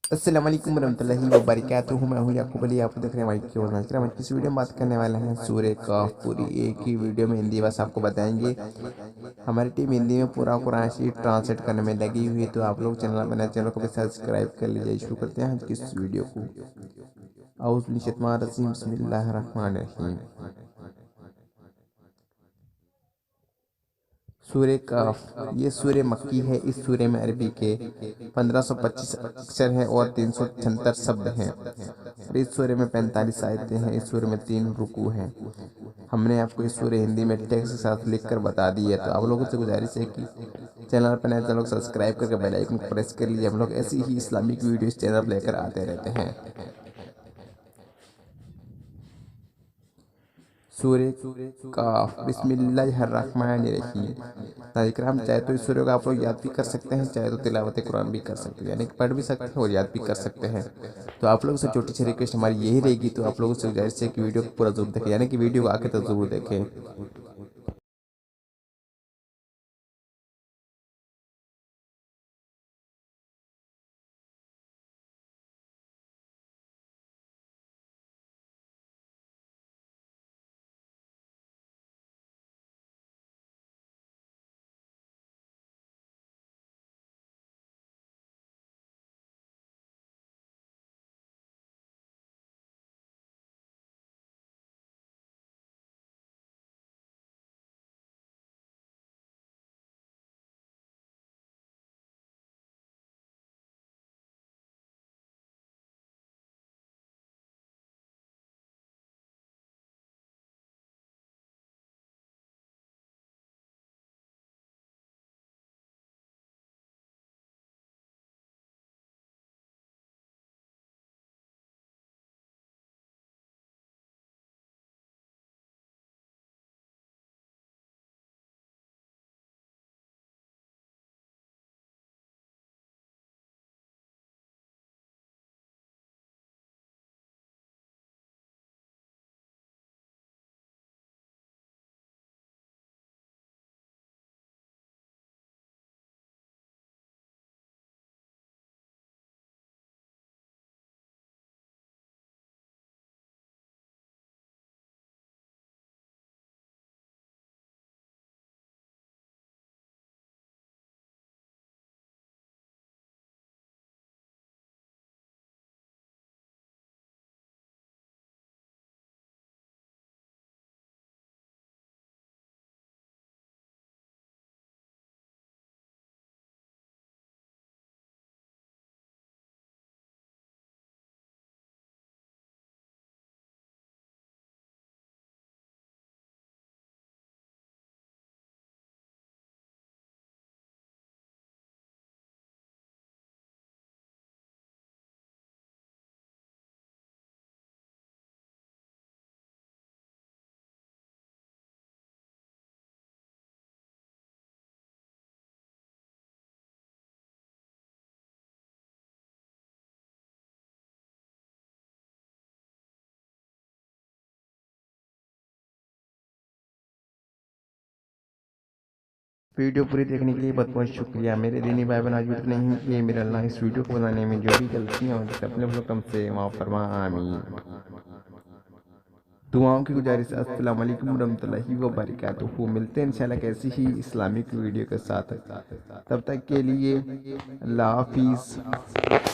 अस्सलाम वालेकुम रहमतुल्लाहि व बरकातुहू। मैं हूँ याकूब अली, आप देख रहे हैं वाइट की ओर। आज इस वीडियो में बात करने वाले हैं सूर्य का पूरी एक ही वीडियो में हिंदी बस आपको बताएंगे। हमारी टीम हिंदी में पूरा कुरान शरीफ ट्रांसलेट करने में लगी हुई है, तो आप लोग चैनल बनाए, चैनल को भी सब्सक्राइब कर लीजिए। शुरू करते हैं आज की इस वीडियो को। औज़ु बिल्लाहि शैतानिर रजीम, बिस्मिल्लाहिर रहमानिर रहीम। सूर्य काफ, ये सूर्य मक्की है। इस सूर्य में अरबी के 1525 अक्षर हैं और 376 शब्द हैं। और इस सूर्य में 45 आयतें हैं। इस सूर्य में 3 रुकू हैं। हमने आपको इस सूर्य हिंदी में टेक्स्ट के साथ लिख कर बता दी है, तो आप लोगों से गुजारिश है कि चैनल पर नए तो लोग सब्सक्राइब करके बेल आइकन को प्रेस कर लीजिए। हम लोग ऐसी ही इस्लामिक वीडियो इस चैनल पर लेकर आते रहते हैं। सूर्य काफ, बिस्मिल्लाहिर्रहमानिर्रहीम। नाज़रीन, चाहे तो इस सूर्य को आप लोग याद भी कर सकते हैं, चाहे तो तिलावत कुरान भी कर सकते हैं, यानी कि पढ़ भी सकते हैं और याद भी कर सकते हैं। तो आप लोगों से छोटी सी रिक्वेस्ट हमारी यही रहेगी, तो आप लोगों से गुजारिश है कि वीडियो को पूरा जरूर देखें, यानी कि वीडियो को आखिर तक जरूर देखें। वीडियो पूरी देखने के लिए बहुत बहुत शुक्रिया। मेरे दीनी भाई बहन, आज वीडियो नहीं ये मेरे अल्लाह इस वीडियो को बनाने में जो भी गलतियाँ होती है अपने लोग से माफ़ फरमा, आमीन। दुआओं की गुजारिश। अस्सलाम वालेकुम रहमतुल्लाहि व बरकातुहू। मिलते हैं इंशाल्लाह कैसी ही इस्लामिक वीडियो के साथ। तब तक के लिए अल्लाह हाफिज़।